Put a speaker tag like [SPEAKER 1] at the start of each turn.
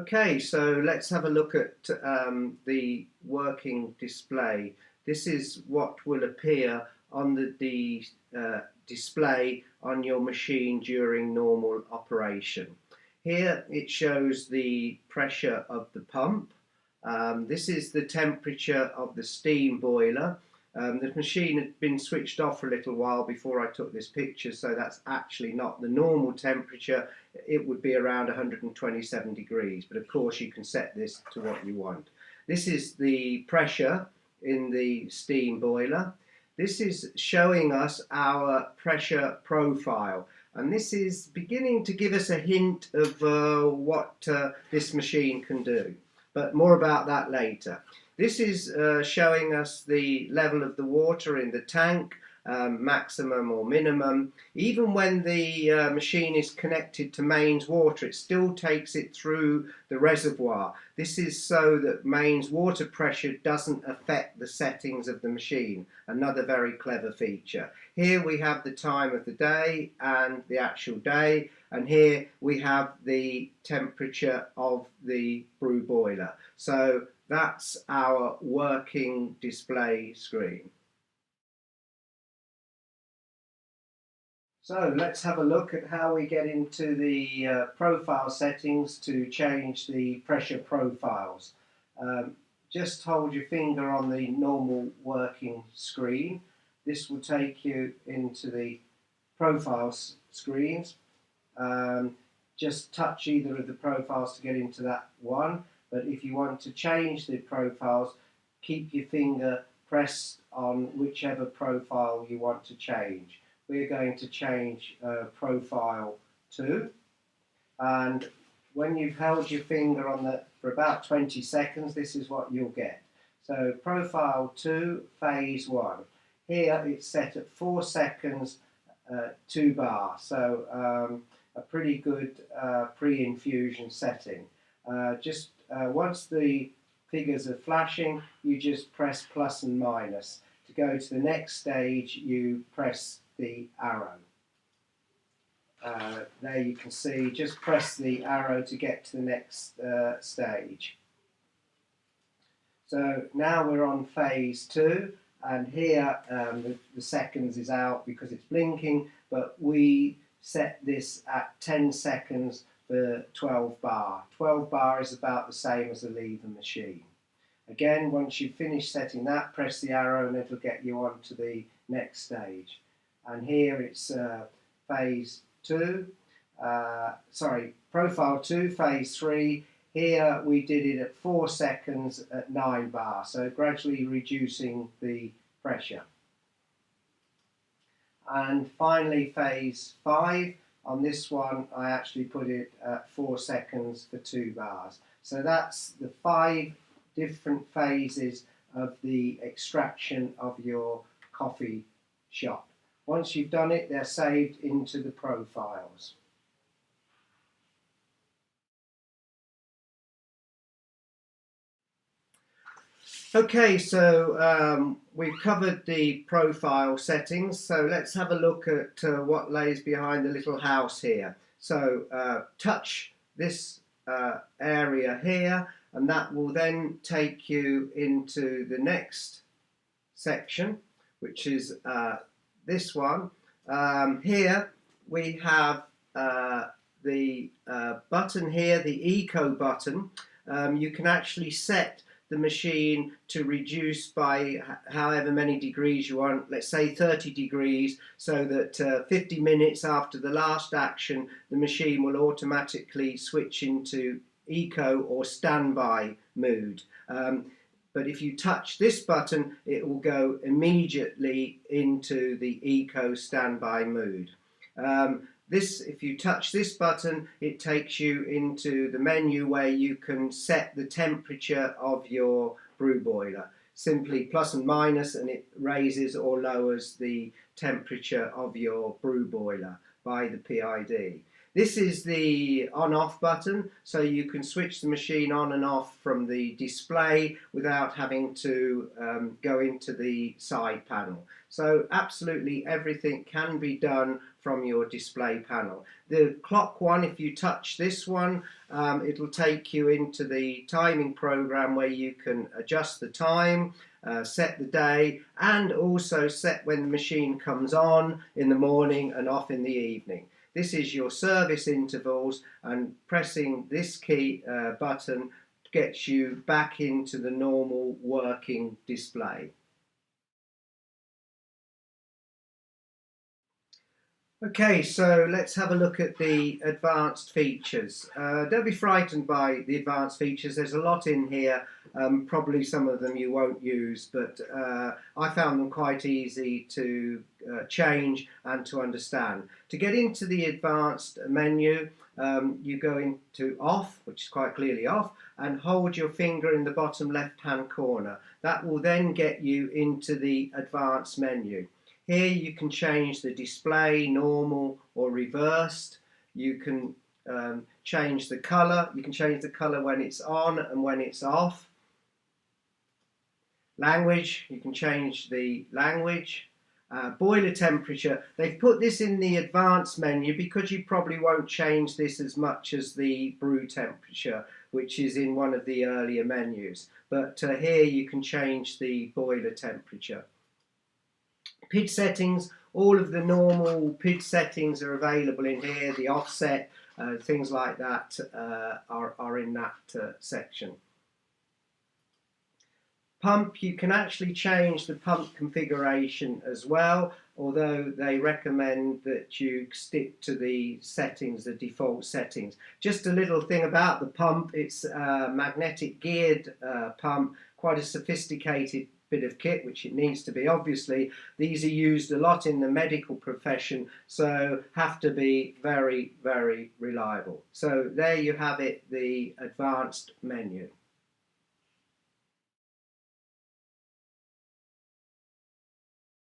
[SPEAKER 1] Okay, so let's have a look at the working display. This is what will appear on the display on your machine during normal operation. Here it shows the pressure of the pump. This is the temperature of the steam boiler. The machine had been switched off for a little while before I took this picture, so that's actually not the normal temperature. It would be around 127 degrees, but of course you can set this to what you want. This is the pressure in the steam boiler. This is showing us our pressure profile, and this is beginning to give us a hint of what this machine can do, but more about that later. This is showing us the level of the water in the tank, maximum or minimum. Even when the machine is connected to mains water, it still takes it through the reservoir. This is so that mains water pressure doesn't affect the settings of the machine. Another very clever feature. Here we have the time of the day and the actual day, and here we have the temperature of the brew boiler. So that's our working display screen. So let's have a look at how we get into the profile settings to change the pressure profiles. Just hold your finger on the normal working screen. This will take you into the profile screens. Just touch either of the profiles to get into that one. But if you want to change the profiles, keep your finger pressed on whichever profile you want to change. We're going to change profile 2, and when you've held your finger on that for about 20 seconds, this is what you'll get. So profile 2, phase 1. Here it's set at 4 seconds, 2 bar, so a pretty good pre-infusion setting. Once the figures are flashing, you just press plus and minus. To go to the next stage, you press the arrow. There you can see, just press the arrow to get to the next stage. So now we're on phase 2, and here the seconds is out because it's blinking, but we set this at 10 seconds for 12 bar. 12 bar is about the same as a lever machine. Again, once you've finished setting that, press the arrow and it'll get you on to the next stage. And here it's phase 2, profile 2, phase 3. Here we did it at 4 seconds at 9 bar, so gradually reducing the pressure. And finally phase 5, on this one I actually put it at 4 seconds for 2 bars. So that's the 5 different phases of the extraction of your coffee shop. Once you've done it, they're saved into the profiles. Okay, so we've covered the profile settings, so let's have a look at what lays behind the little house here. So touch this area here, and that will then take you into the next section, which is this one. Here we have the button here, the Eco button. You can actually set the machine to reduce by however many degrees you want, let's say 30 degrees, so that 50 minutes after the last action the machine will automatically switch into Eco or standby mood. But if you touch this button, it will go immediately into the Eco standby mood. If you touch this button, it takes you into the menu where you can set the temperature of your brew boiler. Simply plus and minus, and it raises or lowers the temperature of your brew boiler by the PID. This is the on-off button, so you can switch the machine on and off from the display without having to go into the side panel. So absolutely everything can be done from your display panel. The clock one, if you touch this one, it'll take you into the timing program where you can adjust the time, set the day, and also set when the machine comes on in the morning and off in the evening. This is your service intervals, and pressing this key button gets you back into the normal working display. Okay, so let's have a look at the advanced features. Don't be frightened by the advanced features. There's a lot in here. Probably some of them you won't use, but I found them quite easy to change and to understand. To get into the advanced menu, you go into off, which is quite clearly off, and hold your finger in the bottom left-hand corner. That will then get you into the advanced menu. Here you can change the display, normal or reversed. You can change the colour. You can change the colour when it's on and when it's off. Language, you can change the language. Boiler temperature, they've put this in the advanced menu because you probably won't change this as much as the brew temperature, which is in one of the earlier menus. But here you can change the boiler temperature. PID settings, all of the normal PID settings are available in here. The offset, things like that are in that section. Pump, you can actually change the pump configuration as well, although they recommend that you stick to the settings, the default settings. Just a little thing about the pump, it's a magnetic geared pump, quite a sophisticated bit of kit, which it needs to be. Obviously, these are used a lot in the medical profession, so have to be very, very reliable. So there you have it, the advanced menu.